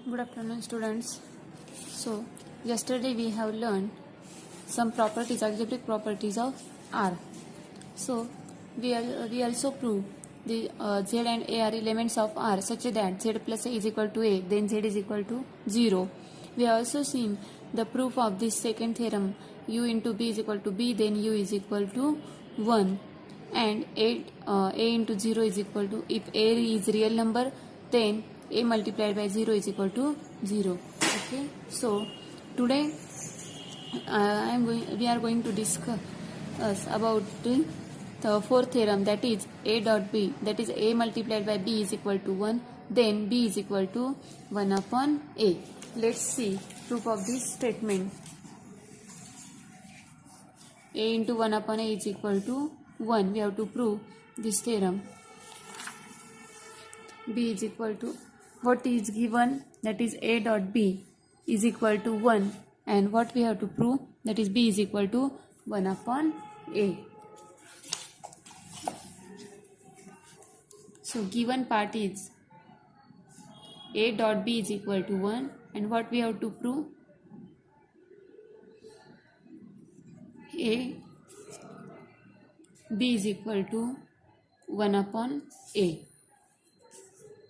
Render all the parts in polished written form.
Good afternoon, students. So, yesterday we have learned some properties, algebraic properties of R. So, we also prove the Z and A are elements of R such that Z plus A is equal to A, then Z is equal to 0. We have also seen the proof of this second theorem, U into B is equal to B, then U is equal to 1. And A into 0 is equal to, if A is real number, then A multiplied by 0 is equal to 0. Okay, so today we are going to discuss about the fourth theorem, that is A dot B, that is A multiplied by B is equal to 1, then B is equal to 1 upon A. Let's see proof of this statement. A into 1 upon A is equal to 1. We have to prove this theorem. B is equal to, what is given, that is A dot B is equal to 1, and what we have to prove, that is B is equal to 1 upon A. So given part is A dot B is equal to 1, and what we have to prove, A B is equal to 1 upon A.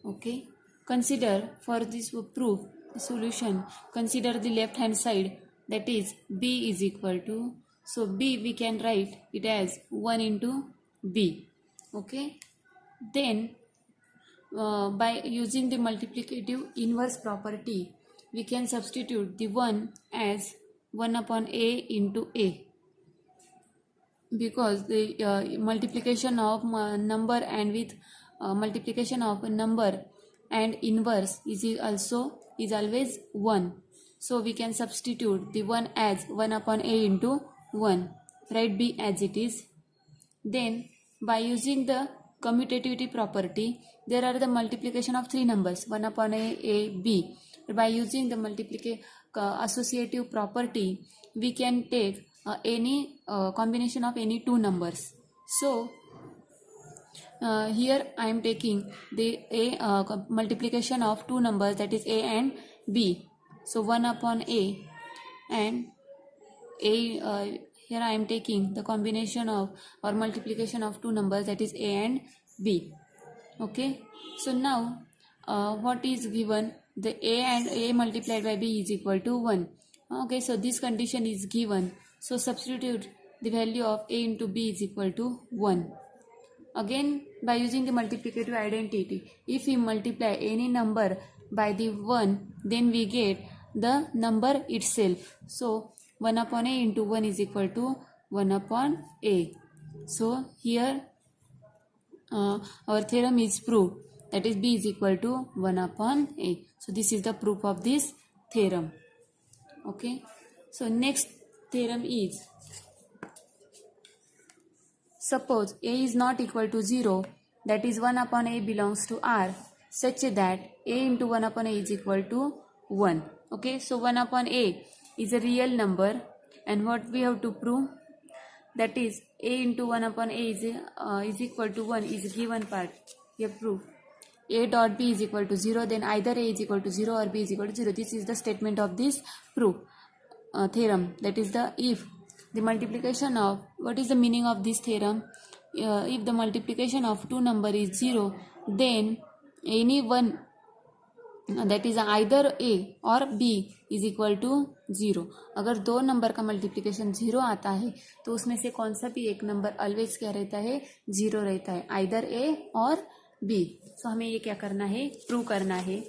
Okay, consider for this proof solution, consider the left hand side, that is B is equal to, so B we can write it as 1 into B. Okay, then by using the multiplicative inverse property, we can substitute the 1 as 1 upon A into A, because the multiplication of number and with multiplication of a number and inverse is always 1. So we can substitute the 1 as 1 upon A into 1, write B as it is. Then by using the commutativity property, there are the multiplication of three numbers, 1 upon A, B. By using the associative property, we can take any combination of any two numbers. So here I am taking the multiplication of two numbers, that is A and B. So 1 upon A, and A, here I am taking the combination of or multiplication of two numbers, that is A and B. Okay, so now what is given, the A and A multiplied by B is equal to 1. Okay, so this condition is given, so substitute the value of A into B is equal to 1. Again, by using the multiplicative identity, if we multiply any number by the 1, then we get the number itself. So 1 upon A into 1 is equal to 1 upon A. So here our theorem is proved, that is B is equal to 1 upon A. So this is the proof of this theorem. Okay, so next theorem is, suppose A is not equal to 0, that is 1 upon A belongs to R, such that A into 1 upon A is equal to 1. Okay, so 1 upon A is a real number, and what we have to prove, that is A into 1 upon A is equal to 1 is given part. We have proved A dot B is equal to 0, then either A is equal to 0 or B is equal to 0. This is the statement of this proof theorem, that is the if the multiplication of, what is the meaning of this theorem, if the multiplication of two number is 0, then any one, that is either A और B is equal to 0. अगर दो number का multiplication 0 आता है तो उसमें से कौन सा भी एक नंबर ऑलवेज क्या रहता है, 0 रहता है, आइदर A और B. सो हमें ये क्या करना है, प्रूव करना है.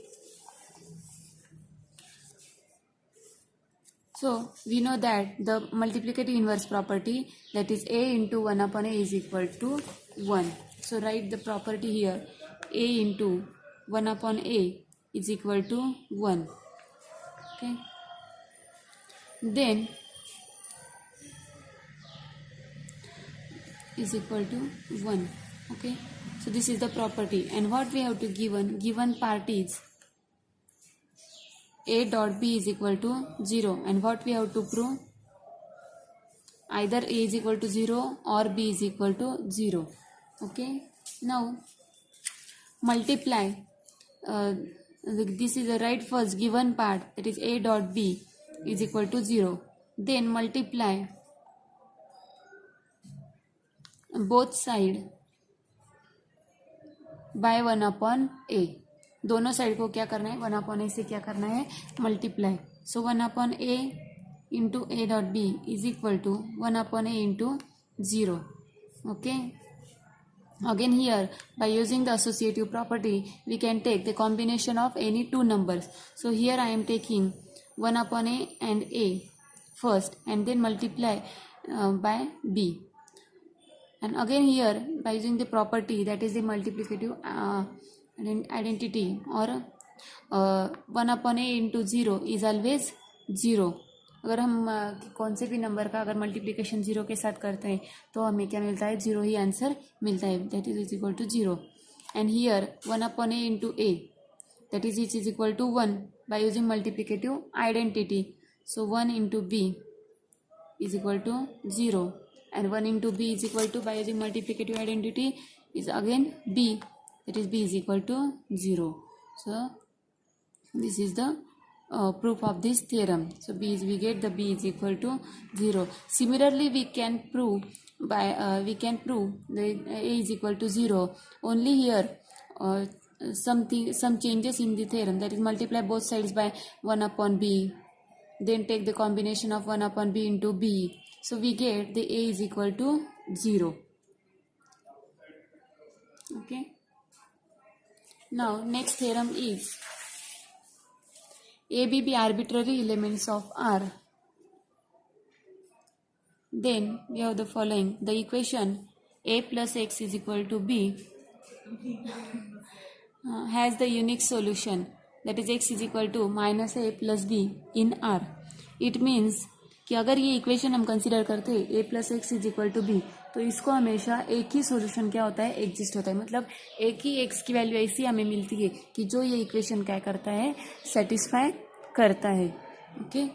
So we know that the multiplicative inverse property, that is A into 1 upon A is equal to 1. So write the property here, A into 1 upon A is equal to 1. Okay, then is equal to 1. Okay, so this is the property, and what we have to given part is A dot B is equal to 0, and what we have to prove, either A is equal to 0 or B is equal to 0. Okay, now multiply this is the right first given part, that is a dot b is equal to 0. Then multiply both side by 1 upon a. दोनों side को क्या करना है, 1 upon a से क्या करना है, multiply. So 1 upon a into a dot b is equal to 1 upon a into 0. Okay. Again here, by using the associative property, we can take the combination of any two numbers. So here I am taking 1 upon a and a first, and then multiply by b. And again here, by using the property, that is the multiplicative identity, or 1 upon a into 0 is always 0. अगर हम कौन से भी number का अगर multiplication 0 के साथ करते हैं तो हमें क्या मिलता है, 0 ही आंसर मिलता है, that is equal to 0. And here 1 upon a into a, that is is equal to 1 by using multiplicative identity. So 1 into b is equal to 0, and 1 into b is equal to, by using multiplicative identity, is again b, that is b is equal to 0. So this is the proof of this theorem. So we get the b is equal to 0. Similarly, we can prove the a is equal to 0. Only here some changes in the theorem, that is multiply both sides by 1 upon b, then take the combination of 1 upon b into b. So we get the a is equal to 0. Okay. Now next theorem is a, b be arbitrary elements of R. Then we have the following: the equation a plus x is equal to b has the unique solution, that is x is equal to minus a plus b in R. It means कि अगर ये equation हम consider करते हैं a plus X is equal to B, तो इसको हमेशा एक ही सॉल्यूशन क्या होता है, एग्जिस्ट होता है. मतलब एक ही एक्स की वैल्यू ऐसी हमें मिलती है कि जो ये इक्वेशन क्या करता है, सेटिस्फाई करता है. Okay.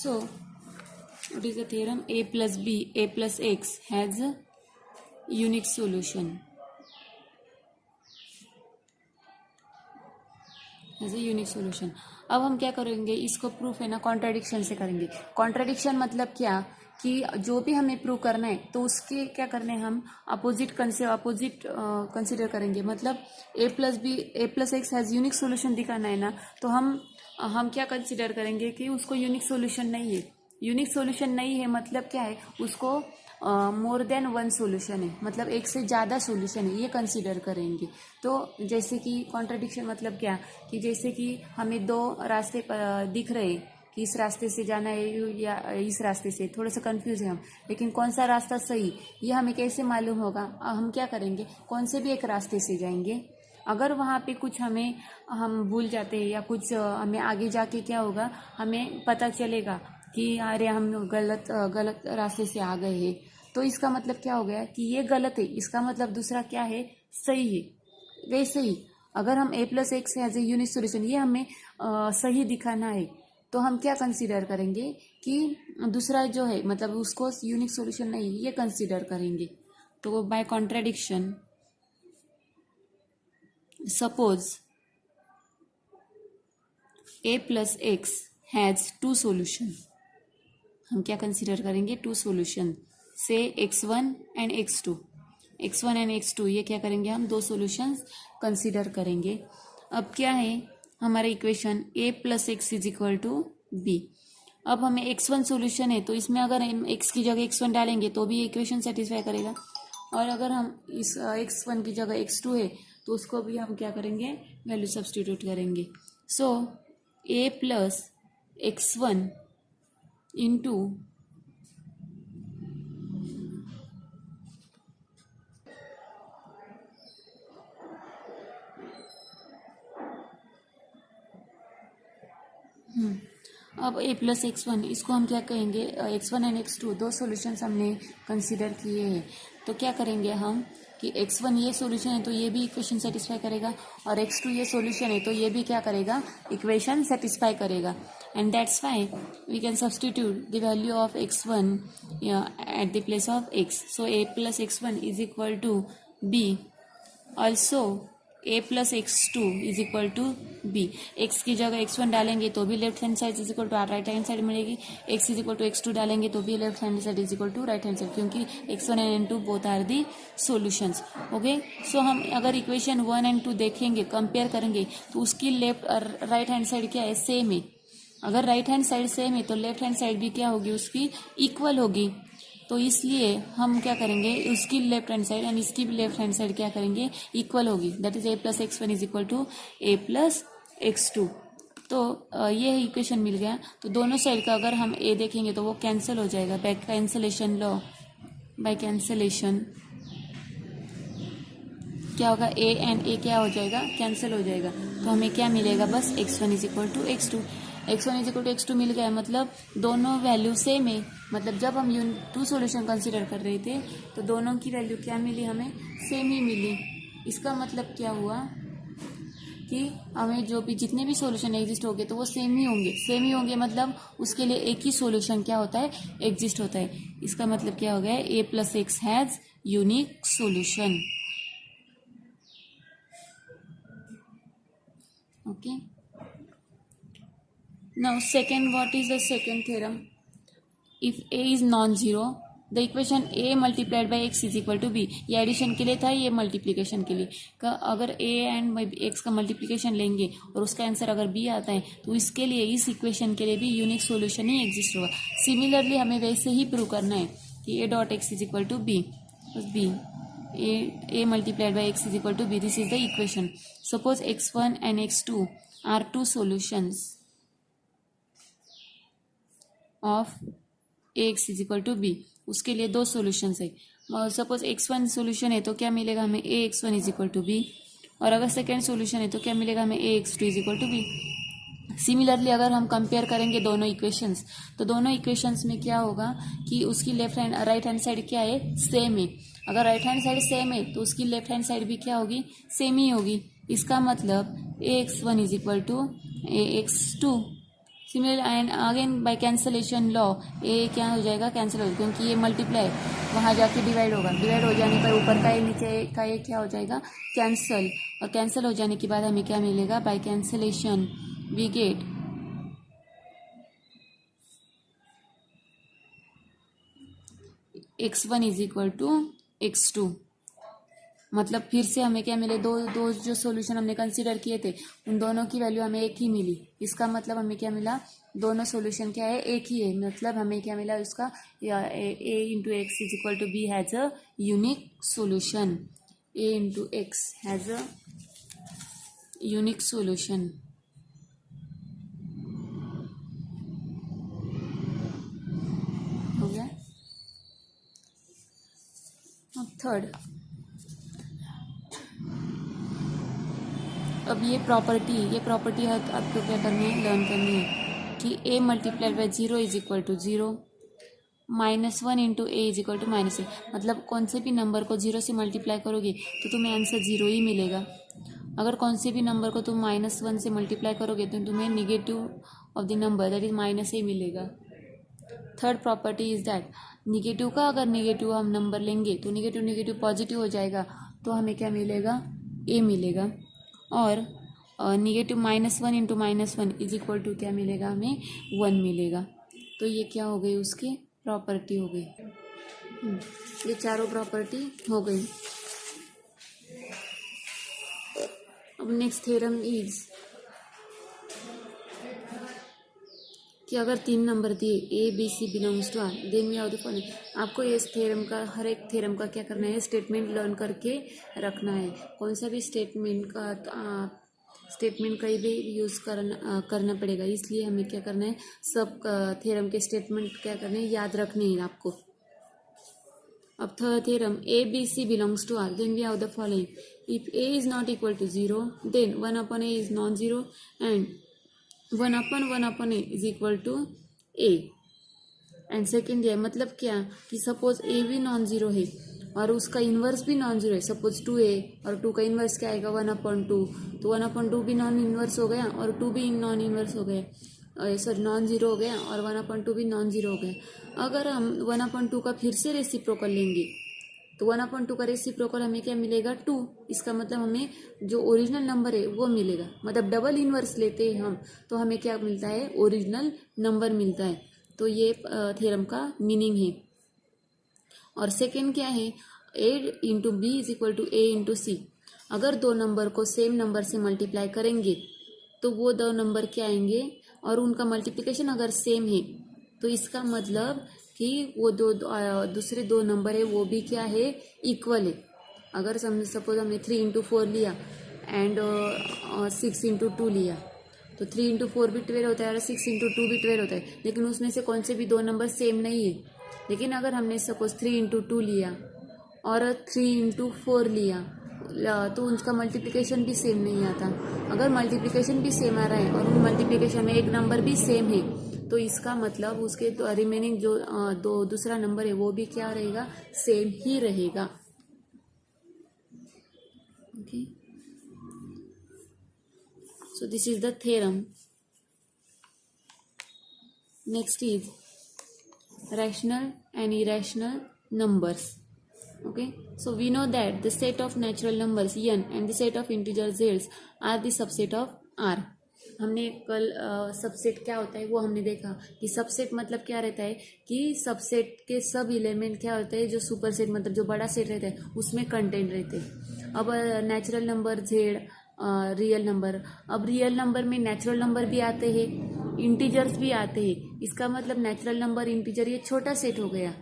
So what is the theorem, a plus B, a plus X has unique solution, has a unique solution. अब हम क्या करेंगे, इसको प्रूफ है ना कॉन्ट्राडिक्शन से करेंगे. कॉन्ट्राडिक्शन मतलब क्या, कि जो भी हमें प्रूव करना है तो उसके क्या करने हैं, हम अपोजिट कंसिडर करेंगे. मतलब a plus X has unique solution दिखाना है ना, तो हम क्या कंसिडर करेंगे कि उसको यूनिक सॉल्यूशन नहीं है. यूनिक सॉल्यूशन नहीं है मतलब क्या है, उसको मोर देन वन सॉल्यूशन है, मतलब एक से ज़्यादा सॉल्यूशन है, ये कंसीडर करेंगे. तो जैसे कि कॉन्ट्राडिक्शन मतलब क्या, कि जैसे कि हमें दो रास्ते दिख रहे हैं कि इस रास्ते से जाना है या इस रास्ते से, थोड़ा सा कंफ्यूज है हम, लेकिन कौन सा रास्ता सही ये हमें कैसे मालूम होगा. हम क्या करेंगे, कौन से भी एक रास्ते से जाएंगे. अगर वहाँ पे कुछ हम भूल जाते हैं या कुछ हमें आगे जाके क्या होगा, हमें पता चलेगा कि अरे हम गलत रास्ते से आ गए हैं, तो इसका मतलब क्या हो गया कि ये गलत है, इसका मतलब दूसरा क्या है, सही है. वैसे ही अगर हम a plus X as a unique solution, ये हमें सही दिखाना है, तो हम क्या कंसीडर करेंगे कि दूसरा जो है मतलब उसको यूनिक सॉल्यूशन नहीं, ये कंसीडर करेंगे. तो by contradiction, suppose a plus X has two solution, हम क्या कंसीडर करेंगे, टू सॉल्यूशन से x1 and x2. x1 and x2 ये क्या करेंगे, हम दो सॉल्यूशंस कंसीडर करेंगे. अब क्या है हमारा equation, a plus X is equal to B. अब हमें x1 सॉल्यूशन है, तो इसमें अगर हम x की जगह x1 डालेंगे तो भी इक्वेशन सेटिस्फाई करेगा, और अगर हम इस x1 की जगह x2 है तो उसको भी हम क्या करेंगे, वैल्यू सब्सटीट्यूट करेंगे. सो a प्लस x1 इंटू अब a प्लस x1, इसको हम क्या कहेंगे, x1 एंड x2 दो सॉल्यूशंस हमने कंसीडर किए हैं. तो क्या करेंगे हम कि x1 ये सॉल्यूशन है तो ये भी इक्वेशन सेटिस्फाई करेगा, और x2 ये सॉल्यूशन है तो ये भी क्या करेगा, इक्वेशन सेटिस्फाई करेगा. And that's why we can substitute the value of x1 at the place of x. So a plus x1 is equal to b. Also A plus X two is equal to B. X की जगह x1 डालेंगे तो भी left hand side is equal to right hand side मिलेगी, x is equal to x2 डालेंगे तो भी left hand side is equal to right hand side, क्योंकि x1 and x2 both are the solutions. Okay, so हम अगर equation 1 and 2 देखेंगे, compare करेंगे, तो उसकी लेफ्ट और राइट हैंड साइड क्या है, सेम है। अगर राइट हैंड साइड सेम है तो लेफ्ट हैंड साइड भी क्या होगी, उसकी इक्वल होगी। तो इसलिए हम क्या करेंगे, उसकी लेफ्ट हैंड साइड एंड इसकी भी लेफ्ट हैंड साइड क्या करेंगे, इक्वल होगी। That is a plus x1 is equal to a plus x2। तो ये इक्वेशन मिल गया। तो दोनों साइड का अगर हम a देखेंगे तो वो कैंसिल हो जाएगा, by cancellation law, by cancellation क्या होगा, a एंड a क्या हो जाएगा, कैंसिल हो जाएगा। तो हमें क्या मिलेगा, बस x1 is equal to x2। x1 is equal to x2 मिल गया, मतलब दोनों वैल्यू सेम है। मतलब जब हम टू सॉल्यूशन कंसीडर कर रहे थे तो दोनों की वैल्यू क्या मिली, हमें सेम ही मिली। इसका मतलब क्या हुआ कि हमें जो भी जितने भी सॉल्यूशन एग्जिस्ट होंगे तो वो सेम ही होंगे। सेम ही होंगे मतलब उसके लिए एक ही सॉल्यूशन क्या होता है, एग्जिस्ट होता है। इसका मतलब क्या हो गया, a plus X has unique solution. Okay. Now second, what is the second theorem? If a is non-zero, the equation a multiplied by x is equal to b। ये एडिशन के लिए था, ये मल्टीप्लिकेशन के लिए का। अगर a एंड x का मल्टीप्लिकेशन लेंगे और उसका आंसर अगर b आता है तो इसके लिए, इस इक्वेशन के लिए भी यूनिक सॉल्यूशन ही एग्जिस्ट होगा। सिमिलरली हमें वैसे ही प्रूव करना है कि a dot x is equal to b, b a multiplied by x is equal to b. This is the equation. Suppose x1 and x2 are two solutions of ax is equal to b। उसके लिए दो solutions है। Suppose x1 solution है तो क्या मिलेगा हमें, ax1 is equal to b, और अगर सेकेंड सॉल्यूशन है तो क्या मिलेगा हमें, ax2 is equal to b। Similarly अगर हम कंपेयर करेंगे दोनों इक्वेशंस, तो दोनों इक्वेशंस में क्या होगा कि उसकी left hand right hand side क्या है, सेम है। अगर राइट हैंड साइड सेम है तो उसकी लेफ्ट हैंड साइड भी क्या होगी, सेम ही होगी। इसका मतलब ax1 is equal to ax2। Similar and again by cancellation law a क्या हो जाएगा, कैंसिल हो जाएगा, क्योंकि ये मल्टीप्लाई वहाँ जाके डिवाइड होगा। डिवाइड हो जाने पर ऊपर का ए नीचे का ए क्या हो जाएगा, कैंसल। और कैंसिल हो जाने के बाद हमें क्या मिलेगा, by cancellation we get x1 is equal to x2। मतलब फिर से हमें क्या मिले, दो जो सॉल्यूशन हमने कंसीडर किए थे उन दोनों की वैल्यू हमें एक ही मिली। इसका मतलब हमें क्या मिला, दोनों सॉल्यूशन क्या है, एक ही है। मतलब हमें क्या मिला, उसका a into X is equal to B has a unique solution. a into X has a unique solution. हो गया। थर्ड, अब ये प्रॉपर्टी आपको क्या करनी है, लर्न करनी है कि a multiplied by 0 is equal to 0, -1 into A is equal to -a। मतलब कौन से भी नंबर को 0 से मल्टीप्लाई करोगे तो तुम्हें आंसर 0 ही मिलेगा। अगर कौन से भी नंबर को तुम -1 से मल्टीप्लाई करोगे तो तुम्हें negative of the number that is -a मिलेगा। Third property is that negative का अगर निगेटिव हम नंबर लेंगे तो निगेटिव पॉजिटिव हो जाएगा, तो हमें क्या मिलेगा, a मिलेगा। और negative -1 into -1 is equal to क्या मिलेगा, हमें 1 मिलेगा। तो ये क्या हो गई, उसकी प्रॉपर्टी हो गई। ये चारों प्रॉपर्टी हो गई। अब नेक्स्ट थ्योरम इज कि अगर 3 नंबर दिए A B C belongs to R then we have the following. आपको इस थ्योरम का, हर एक थ्योरम का क्या करना है, स्टेटमेंट लर्न करके रखना है। कौन सा भी स्टेटमेंट कहीं भी यूज़ करना पड़ेगा, इसलिए हमें क्या करना है, सब थ्योरम के स्टेटमेंट क्या करने हैं, याद रखने हैं आपको। अब third theorem, A B C belongs to R then we have the following. If A is not equal to 0 then 1 upon A is non zero and 1 upon A is equal to A. And second है, मतलब क्या कि suppose ए भी non zero है और उसका inverse भी non zero है। सपोज 2a और 2 का इन्वर्स क्या आएगा, 1/2। तो 1/2 भी नॉन इन्वर्स हो गया और 2 भी नॉन इन्वर्स हो गया, सॉरी नॉन जीरो हो गया, और 1/2 भी नॉन जीरो हो गया। अगर हम 1/2 का फिर से रेसिप्रोकल लेंगे तो 1/2 का रेसिप्रोकल हमें क्या मिलेगा 2। इसका मतलब हमें जो ओरिजिनल नंबर है वो मिलेगा, मतलब डबल इनवर्स लेते हैं हम तो हमें क्या मिलता है, ओरिजिनल नंबर मिलता है। तो ये थ्योरम का मीनिंग है। और सेकेंड क्या है, a into b is equal to a into c. अगर दो नंबर को सेम नंबर से मल्टीप्लाई करेंगे तो वो दो नंबर क्या आएंगे, और उनका मल्टीप्लिकेशन अगर सेम है तो इसका मतलब कि वो दूसरे दो नंबर है वो भी क्या है, इक्वल है। अगर सपोज हमने 3 × 4 लिया एंड 6 × 2 लिया तो 3 × 4 भी 12 होता है और 6 × 2 भी 12 होता है, लेकिन उसमें से कौन से भी दो नंबर सेम नहीं है। लेकिन अगर हमने सपोज 3 × 2 लिया और 3 × 4 लिया तो उनका मल्टीप्लिकेशन भी सेम नहीं आता। अगर मल्टीप्लिकेशन भी सेम आ रहा है और उन मल्टीप्लिकेशन में एक नंबर भी सेम है तो इसका मतलब उसके रिमेनिंग जो दूसरा नंबर है वो भी क्या रहेगा, सेम ही रहेगा। Okay, so this is the theorem. Next is rational and irrational numbers. Okay, so we know that the set of natural numbers n and the set of integers z are the subset of R. हमने कल subset क्या होता है वो हमने देखा कि subset मतलब क्या रहता है कि सबसेट के सब एलिमेंट क्या होते हैं, जो सुपर सेट मतलब जो बड़ा सेट रहता है उसमें कंटेंट रहते हैं। अब natural number Z, real number, अब रियल नंबर में नेचुरल नंबर भी आते हैं, इंटीजर्स भी आते हैं। इसका मतलब नेचुरल नंबर, इंटीजर ये छोटा सेट हो गया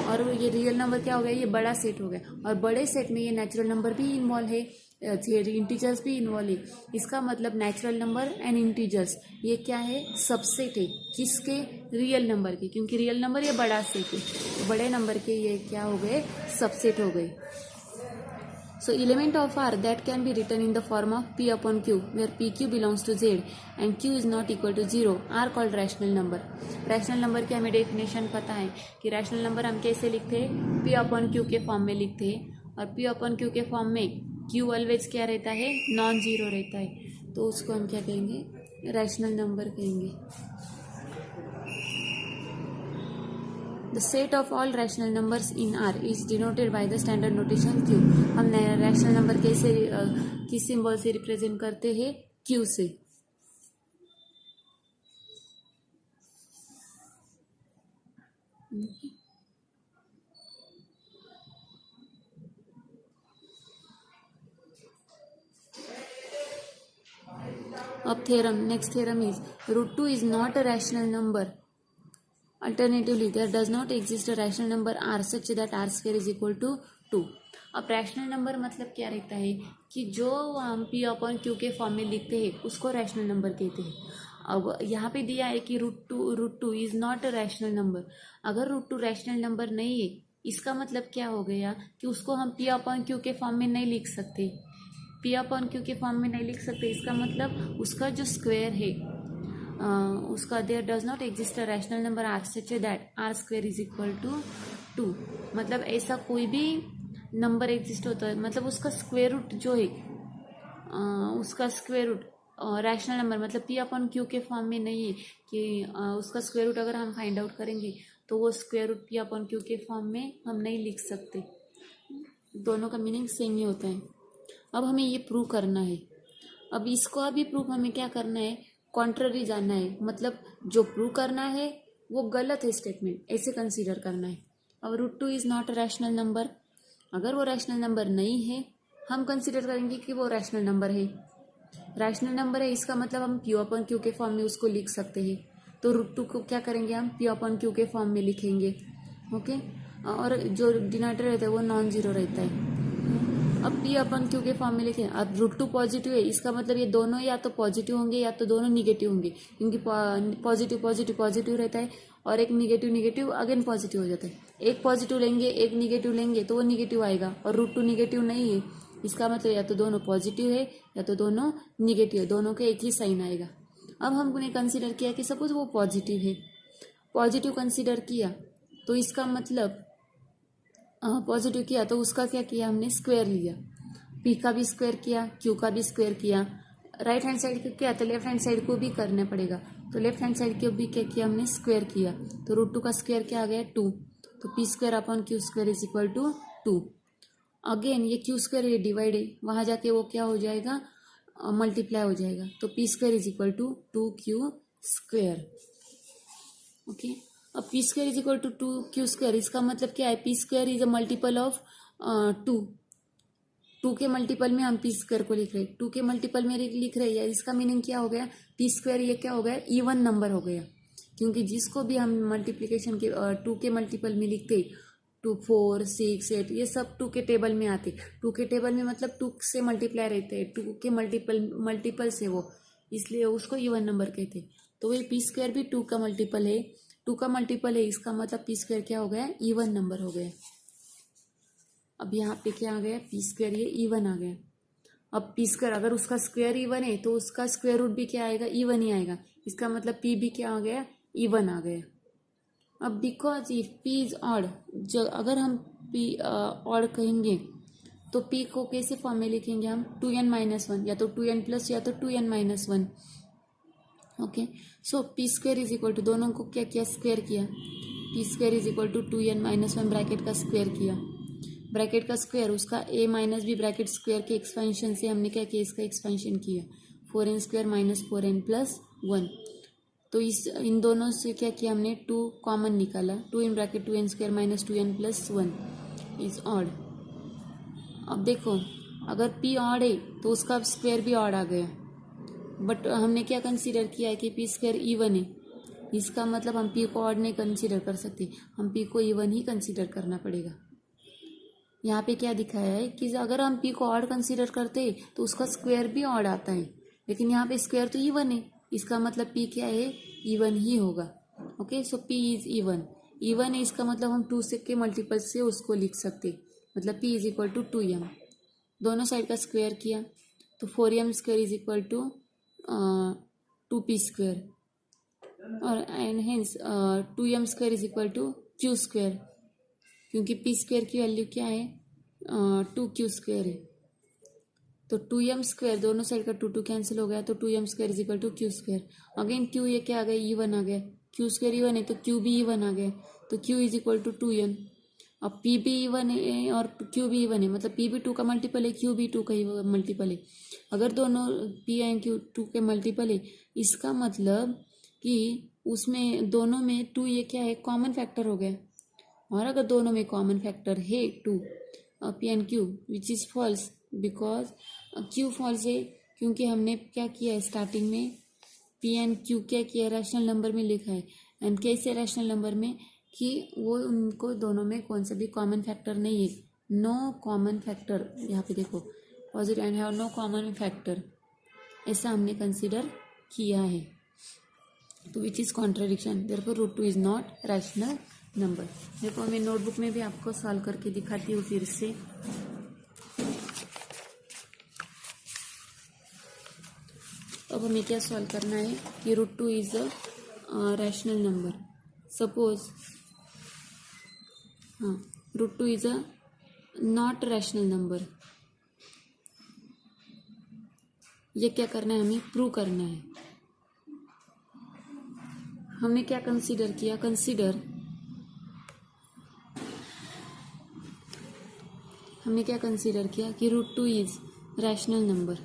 और ये रियल नंबर क्या हो गया, ये बड़ा सेट हो गया। और बड़े सेट में ये नेचुरल नंबर भी इन्वॉल्व है, इंटीजर्स भी इन्वॉल्व है। इसका मतलब नेचुरल नंबर एंड इंटीजर्स ये क्या है, सबसेट है। किसके, रियल नंबर के, क्योंकि रियल नंबर ये बड़ा सेट है, तो बड़े नंबर के ये क्या हो गए, सबसेट हो गए। So element of R that can be written in the form of P upon Q, where PQ belongs to Z and Q is not equal to 0 are called rational number. Rational number की हमें definition पता है कि rational number हम कैसे लिखते हैं, P upon Q के फॉर्म में लिखते हैं। और P upon Q के फॉर्म में Q ऑलवेज क्या रहता है, नॉन जीरो रहता है, तो उसको हम क्या कहेंगे, रैशनल नंबर कहेंगे। The set of all rational numbers in R is denoted by the standard notation Q. हम रैशनल नंबर कैसे किस सिंबल से रिप्रेजेंट करते हैं, Q से। अब theorem, next theorem is √2 is not a rational number. Alternatively, there does not exist a rational number R such that R square is equal to 2. अब rational number मतलब क्या रहता है कि जो हम P अपॉन Q के फॉर्म में लिखते हैं उसको रैशनल नंबर कहते हैं। अब यहाँ पे दिया है कि √2 is not a rational number. अगर √2 रैशनल नंबर नहीं है इसका मतलब क्या हो गया कि उसको हम P अपॉन Q के फॉर्म में नहीं लिख सकते। P अपॉन Q के फॉर्म में नहीं लिख सकते, इसका मतलब उसका जो स्क्वायर है उसका there does not exist a rational number R such that R square is equal to 2। मतलब ऐसा कोई भी नंबर एग्जिस्ट होता है, मतलब उसका स्क्वायर रूट जो है उसका स्क्वायर रूट रैशनल नंबर मतलब P अपॉन Q के फॉर्म में नहीं है कि उसका स्क्वायर रूट अगर हम फाइंड आउट करेंगे तो वो square root P upon Q के फॉर्म में हम नहीं लिख सकते। दोनों का मीनिंग सेम ही होता है। अब हमें ये प्रूव करना है। अब इसको अभी प्रूव हमें क्या करना है, कॉन्ट्ररी जानना है, मतलब जो प्रूव करना है वो गलत है स्टेटमेंट, ऐसे कंसीडर करना है। अब √2 is not a rational number, अगर वो रैशनल नंबर नहीं है हम कंसीडर करेंगे कि वो रैशनल नंबर है। रैशनल नंबर है इसका मतलब हम P अपॉन Q के फॉर्म में उसको लिख सकते हैं, तो √2 को क्या करेंगे, हम P अपॉन Q के फॉर्म में लिखेंगे। ओके, और जो डिनोमिनेटर रहता है वो नॉन जीरो रहता है। अब P अपन Q के फॉर्म में लिखें, अब √2 पॉजिटिव है इसका मतलब ये दोनों या तो पॉजिटिव होंगे या तो दोनों निगेटिव होंगे, क्योंकि पॉजिटिव पॉजिटिव पॉजिटिव रहता है और एक निगेटिव निगेटिव अगेन पॉजिटिव हो जाता है। एक पॉजिटिव लेंगे एक निगेटिव लेंगे तो वो निगेटिव आएगा, और √2 निगेटिव नहीं है इसका मतलब या तो दोनों पॉजिटिव है या तो दोनों निगेटिव है, दोनों के एक ही साइन आएगा। अब हमने कंसिडर किया कि सपोज वो पॉजिटिव है, पॉजिटिव कंसिडर किया तो इसका मतलब पॉजिटिव किया तो उसका क्या किया, हमने स्क्वायर लिया। P का भी स्क्वायर किया, Q का भी स्क्वायर किया। राइट हैंड साइड का किया तो लेफ्ट हैंड साइड को भी करना पड़ेगा, तो लेफ्ट हैंड साइड को भी क्या किया, हमने स्क्वायर किया। तो √2 का स्क्वायर क्या आ गया, 2, तो P² upon Q² is equal to 2। Again ये क्यू स्क्वायर ये डिवाइड है, वहां जाके वो क्या हो जाएगा, मल्टीप्लाई हो जाएगा। तो p square is equal to 2q square. Okay, अब p square is equal to 2q square, इसका मतलब क्या है, p square is a multiple of 2। 2 के मल्टीपल में हम पी स्क्वायर को लिख रहे हैं, 2 के मल्टीपल में लिख रहे हैं, इसका मीनिंग क्या हो गया, पी स्क्वायर ये क्या हो गया, इवन नंबर हो गया। क्योंकि जिसको भी हम मल्टीप्लिकेशन के 2 के मल्टीपल में लिखते 2 4 6 8 ये सब 2 के टेबल में आते। 2 के टेबल में मतलब 2 से मल्टीप्लाई रहते हैं, 2 के मल्टीपल से वो, इसलिए उसको इवन नंबर कहते। तो ये पी स्क्वायर भी 2 का मल्टीपल है, 2 का मल्टीपल है, इसका मतलब पी स्क्वायर क्या हो गया, इवन नंबर हो गया। अब यहाँ पे क्या आ गया, पी स्क्वायर ये इवन आ गया। अब पी स्क्वायर अगर उसका स्क्वायर इवन है तो उसका स्क्वायर रूट भी क्या आएगा, इवन ही आएगा। इसका मतलब पी भी क्या आ गया, इवन आ गया। अब because if P is odd, जो अगर हम पी ऑड कहेंगे तो पी को कैसे फॉर्म में लिखेंगे हम, 2n-1, या तो 2n प्लस या तो 2n-1। Okay, so P square is equal to, दोनों को क्या किया, स्क्वायर किया, P square is equal to 2n-1 bracket का स्क्वायर किया, ब्रैकेट का स्क्वायर उसका a minus B bracket square के एक्सपेंशन से हमने क्या किया, इसका एक्सपेंशन किया, 4n square minus 4n plus 1। तो इस इन दोनों से क्या किया हमने, 2 कॉमन निकाला, 2 in bracket 2n square minus 2n plus 1 is odd. अब देखो अगर p ऑड है तो उसका स्क्वायर भी ऑड आ गया, बट हमने क्या कंसीडर किया है कि पी स्क्वायर इवन है, इसका मतलब हम p को ऑड नहीं कंसीडर कर सकते, हम p को इवन ही कंसीडर करना पड़ेगा। यहाँ पे क्या दिखाया है कि अगर हम p को ऑड कंसीडर करते तो उसका स्क्वायर भी ऑड आता है, लेकिन यहाँ पे स्क्वायर तो इवन है, इसका मतलब p क्या है, इवन ही होगा। Okay, so p is even, even है इसका मतलब हम 2 से के मल्टीपल से उसको लिख सकते, मतलब p is equal to 2m, दोनों साइड का स्क्वायर किया तो 4m square is equal to 2p square, और and hence 2m square is equal to q square, क्योंकि पी स्क्वायर की वैल्यू क्या है, 2q स्क्वायर है। तो 2m स्क्वायर, दोनों साइड का 2 कैंसिल हो गया, तो 2m square is equal to q square. Again q ये क्या आ गया, इवन आ गया, q स्क्वायर इवन है तो q भी इवन आ गया, तो q is equal to 2m। अब p भी इवन है और q भी इवन है, मतलब p भी 2 का मल्टीपल है, q भी 2 का मल्टीपल है। अगर दोनों p एंड q 2 के मल्टीपल है, इसका मतलब कि उसमें दोनों में 2 ये क्या है, कॉमन फैक्टर हो गया। और अगर दोनों में कॉमन फैक्टर है 2 P and Q, which is false, because Q false है, क्योंकि हमने क्या किया है स्टार्टिंग में, पी एंड क्यू क्या किया है, रैशनल नंबर में लिखा है। एंड कैसे रैशनल नंबर में, कि वो उनको दोनों में कौन सा भी कॉमन फैक्टर नहीं है, नो कॉमन फैक्टर, यहाँ पे देखो positive and have no common factor, ऐसा हमने कंसिडर किया है। तो which is contradiction, therefore √2 is not rational number. देखो मैं नोटबुक में भी आपको सॉल्व करके दिखाती हूँ फिर से। अब हमें क्या सॉल्व करना है कि √2 is a rational number. Suppose हाँ, √2 is a not rational number, ये क्या करना है, हमें प्रूव करना है। हमने क्या कंसीडर किया, हमने क्या कंसीडर किया कि √2 is rational number,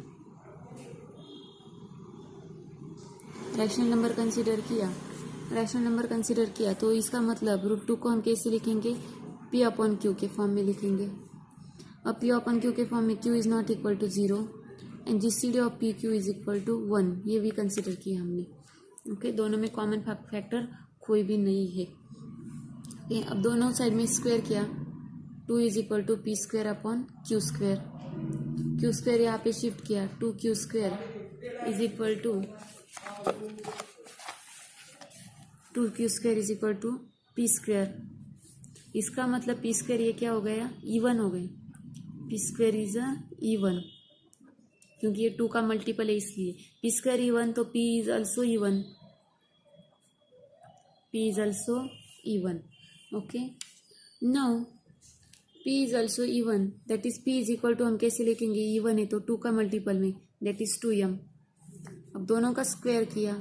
rational number consider किया, रैशनल नंबर कंसीडर किया, तो इसका मतलब √2 को हम कैसे लिखेंगे, p अपॉन क्यू के फॉर्म में लिखेंगे। अब p अपॉन क्यू के फॉर्म में q is not equal to 0 and GCD of P Q is equal to 1, ये भी कंसीडर किया हमने। ओके, दोनों में कॉमन फैक्टर कोई भी नहीं है। अब दोनों साइड में स्क्वायर किया, 2 is equal to P square upon Q square, Q square यहाँ पे शिफ्ट किया, 2q square is equal to 2q square is equal to P square. इसका मतलब पी स्क्वायर ये क्या हो गया, इवन हो गया, P square is a even, क्योंकि ये 2 का मल्टीपल है इसलिए पी स्क्वायर इवन, तो p is also even, p is also even. Okay, now p is also even, that is p is equal to, हम कैसे लिखेंगे, इवन है तो 2 का मल्टीपल में, दैट इज 2m। अब दोनों का स्क्वायर किया,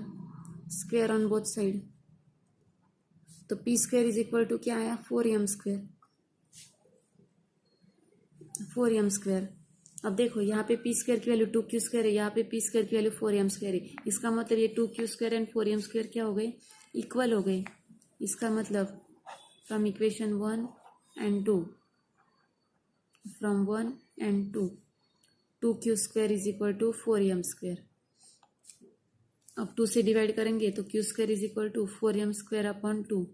स्क्वायर ऑन बोथ साइड, तो p square is equal to क्या आया, 4m स्क्वायर। 4m²। अब देखो यहाँ पे p² की वैल्यू 2q² है, यहाँ पे p² की वैल्यू 4m² है। इसका मतलब ये 2q² एंड 4m² क्या हो गए, इक्वल हो गए। इसका मतलब from equation 1 and 2, from 1 and 2, 2q² is equal to 4m²। अब 2 से डिवाइड करेंगे तो q² is equal to 4m² upon 2,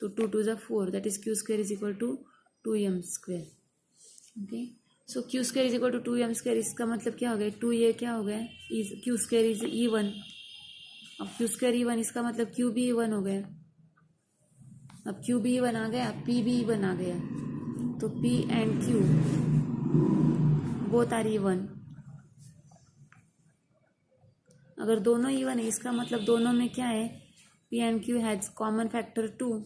तो 2 2 जा 4, that is q² is equal to 2m²। Okay, so q² is equal to 2m²। इसका मतलब क्या हो गया, 2 ये क्या हो गया, इज q² इज E1। अब q² E1, इसका मतलब q भी E1 हो गया। अब q भी E1 आ गया, p भी E1 आ गया, तो p and q both are E1। अगर दोनों E1 है, इसका मतलब दोनों में क्या है, p and q has common factor 2।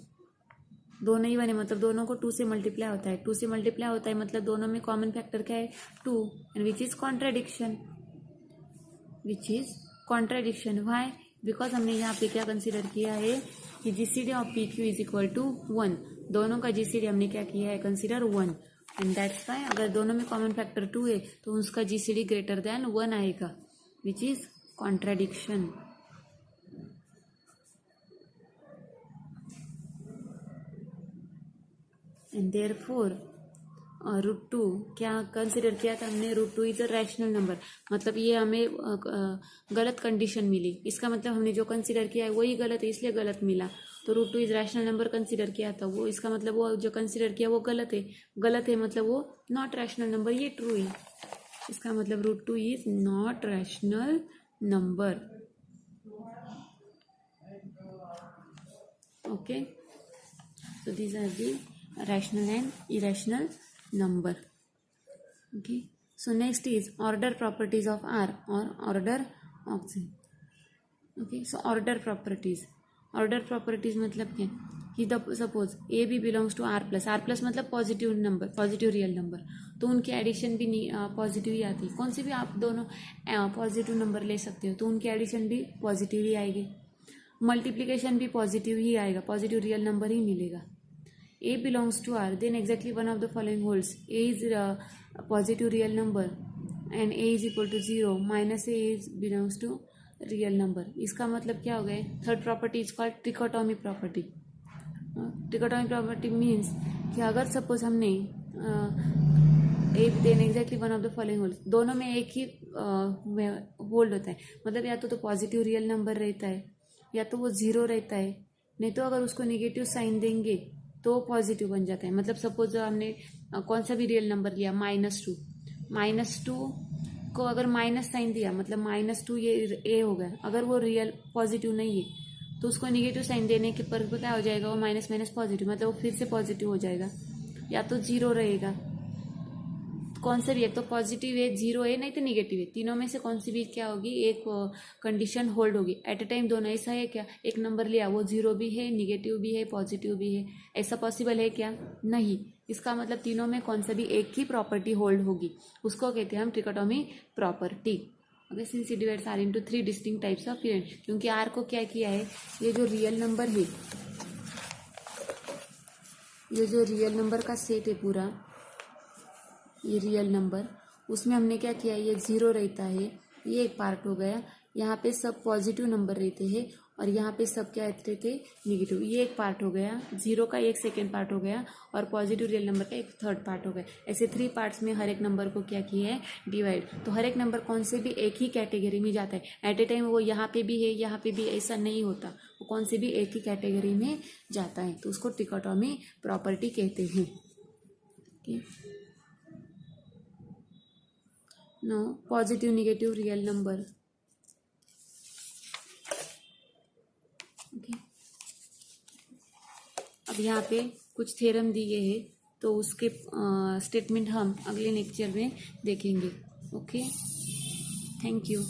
दोनों E1 है मतलब दोनों को 2 से मल्टीप्लाई होता है, 2 से मल्टीप्लाई होता है मतलब दोनों में कॉमन फैक्टर क्या है, 2, and which is contradiction, which is contradiction. Why, because हमने यहाँ पे क्या कंसिडर किया है कि GCD of P Q is equal to 1। दोनों का जीसीडी हमने क्या किया है, कंसिडर 1, एंड दैट्स व्हाई अगर दोनों में कॉमन फैक्टर 2 है तो उसका जीसीडी ग्रेटर देन 1 आएगा, विच इज कॉन्ट्राडिक्शन। एंड देयरफॉर √2 क्या कंसिडर किया था हमने, √2 इज अ रैशनल नंबर। मतलब ये हमें गलत कंडीशन मिली, इसका मतलब हमने जो कंसिडर किया है वही गलत है, इसलिए गलत मिला। तो √2 इज रैशनल नंबर कंसिडर किया था वो, इसका मतलब वो जो कंसिडर किया वो गलत है, गलत है मतलब वो नॉट रैशनल नंबर, ये ट्रू है। इसका मतलब √2 is not rational number. Okay, so these are the rational and irrational number. Okay, so next is order properties of R or order of Z. Okay, so order properties मतलब क्या कि suppose a b belongs to R plus मतलब positive number, positive real number, तो उनकी addition भी positive ही आती है। कौन सी भी आप दोनों पॉजिटिव नंबर ले सकते हो तो उनकी एडिशन भी पॉजिटिव ही आएगी, मल्टीप्लीकेशन भी पॉजिटिव ही आएगा, पॉजिटिव रियल नंबर ही मिलेगा। A belongs to R, then exactly one of the following holds. A is a positive real number and A is equal to 0, minus A is belongs to real number. इसका मतलब क्या हो गया, third property is called trichotomy property. Trichotomy property means कि अगर suppose हमने a then exactly one of the following hold, दोनों में एक ही होल्ड होता है, मतलब या तो पॉजिटिव रियल नंबर रहता है या तो वो 0 रहता है, नहीं तो अगर उसको नेगेटिव साइन देंगे तो पॉजिटिव बन जाता है। मतलब सपोज हमने कौन सा भी रियल नंबर लिया, -2 को अगर माइनस साइन दिया मतलब -2 ये ए हो गया, अगर वो रियल पॉजिटिव नहीं है तो उसको नेगेटिव साइन देने के पर क्या हो जाएगा, वो माइनस माइनस पॉजिटिव, मतलब वो फिर से पॉजिटिव हो जाएगा, या तो 0 रहेगा। कौन सा भी, एक तो पॉजिटिव है, 0 है, नहीं तो नेगेटिव है, तीनों में से कौन सी भी क्या होगी, एक कंडीशन होल्ड होगी। एट ए टाइम दोनों, ऐसा है क्या, एक नंबर लिया वो 0 भी है, नेगेटिव भी है, पॉजिटिव भी है, ऐसा पॉसिबल है क्या, नहीं। इसका मतलब तीनों में कौन सा भी एक ही प्रॉपर्टी होल्ड होगी, उसको कहते हैं हम trichotomy property. Okay, since it divides R into 3 distinct types of unit, क्योंकि आर को क्या किया है, ये जो रियल नंबर है, ये जो रियल नंबर का सेट है पूरा, ये रियल नंबर, उसमें हमने क्या किया, ये 0 रहता है, ये एक पार्ट हो गया, यहाँ पे सब पॉजिटिव नंबर रहते हैं और यहाँ पे सब क्या रहते थे, नेगेटिव, ये एक पार्ट हो गया, 0 का एक सेकेंड पार्ट हो गया और पॉजिटिव रियल नंबर का एक थर्ड पार्ट हो गया। ऐसे 3 पार्ट्स में हर एक नंबर को क्या किया है, डिवाइड। तो हर एक नंबर कौन से भी एक ही कैटेगरी में जाता है, एट ए टाइम वो यहाँ पे भी है यहाँ पे भी, ऐसा नहीं होता, वो कौन से भी एक ही कैटेगरी में जाता है, तो उसको ट्रिकोटोमी प्रॉपर्टी कहते हैं। No positive negative real number. Okay, अब यहाँ पे कुछ थ्योरम दिए हैं तो उसके स्टेटमेंट हम अगले लेक्चर में देखेंगे। Okay, thank you.